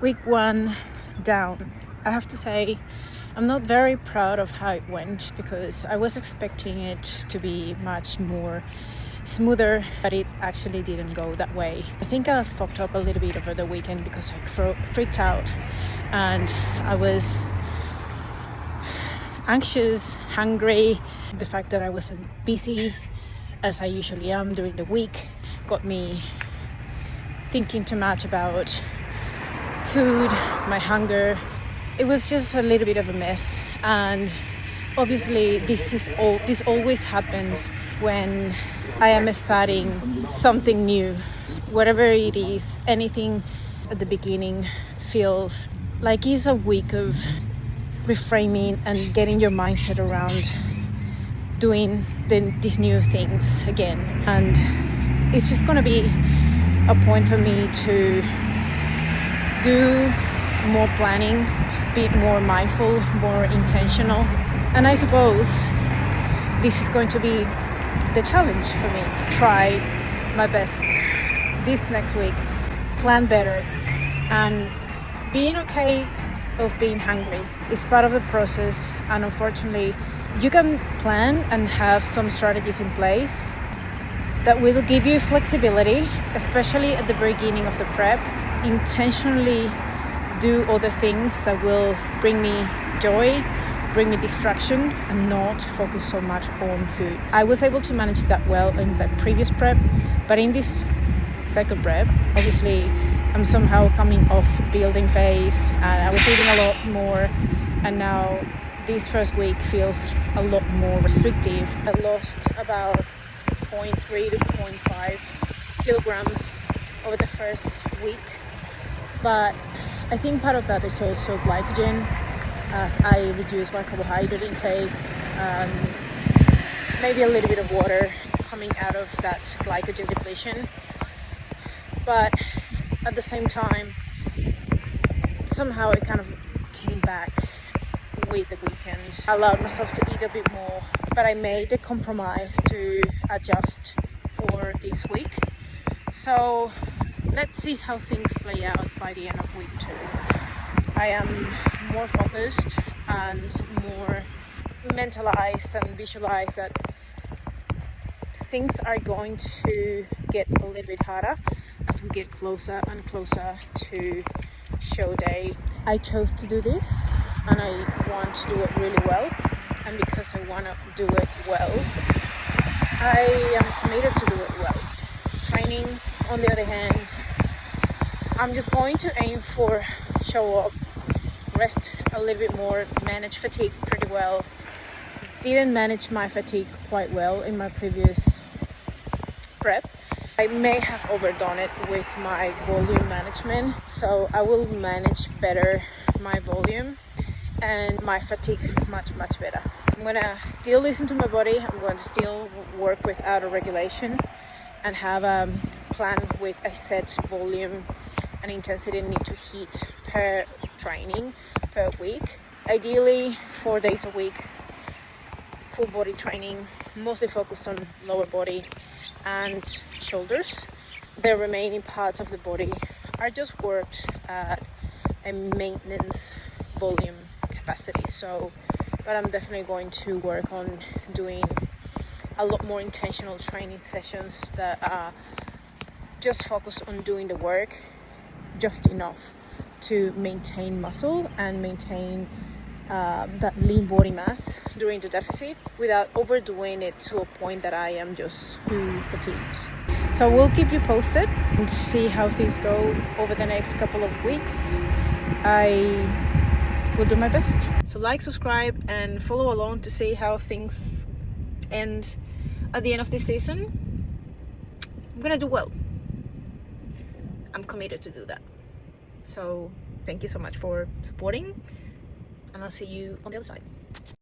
Week 1 down. I have to say I'm not very proud of how it went because I was expecting it to be much more smoother, but it actually didn't go that way. I think I fucked up a little bit over the weekend because I freaked out and I was anxious, hungry. The fact that I wasn't busy as I usually am during the week got me thinking too much about food, my hunger. It was just a little bit of a mess, and obviously this always happens when I am starting something new. Whatever it is, anything at the beginning feels like it's a week of reframing and getting your mindset around doing these new things again. And it's just going to be a point for me to do more planning, be more mindful, more intentional. And I suppose this is going to be the challenge for me. Try my best this next week, plan better, and being okay of being hungry is part of the process. And unfortunately, you can plan and have some strategies in place that will give you flexibility, especially at the beginning of the prep. Intentionally do other things that will bring me joy, bring me distraction, and not focus so much on food. I was able to manage that well in the previous prep, but in this second prep, obviously I'm somehow coming off building phase and I was eating a lot more, and now this first week feels a lot more restrictive. I lost about 0.3 to 0.5 kilograms over the first week, but I think part of that is also glycogen as I reduce my carbohydrate intake, maybe a little bit of water coming out of that glycogen depletion. But at the same time, somehow it kind of came back with the weekend. I allowed myself to eat a bit more, but I made a compromise to adjust for this week. So let's see how things play out by the end of week 2. I am more focused and more mentalized and visualized that things are going to get a little bit harder as we get closer and closer to show day. I chose to do this and I want to do it really well, and because I want to do it well, I am committed to do it well. Training, on the other hand, I'm just going to aim for show up, rest a little bit more, manage fatigue pretty well. Didn't manage my fatigue quite well in my previous prep. I may have overdone it with my volume management, so I will manage better my volume and my fatigue much better. I'm gonna still listen to my body. I'm going to still work with auto regulation and have a plan with a set volume and intensity I need to hit per training per week. Ideally 4 days a week, full body training, mostly focused on lower body and shoulders. The remaining parts of the body are just worked at a maintenance volume capacity. But I'm definitely going to work on doing a lot more intentional training sessions that are just focused on doing the work just enough to maintain muscle and maintain that lean body mass during the deficit without overdoing it to a point that I am just too fatigued. So we'll keep you posted and see how things go over the next couple of weeks. I will do my best. So like, subscribe, and follow along to see how things end at the end of this season. I'm gonna do well. I'm committed to do that. So thank you so much for supporting, and I'll see you on the other side.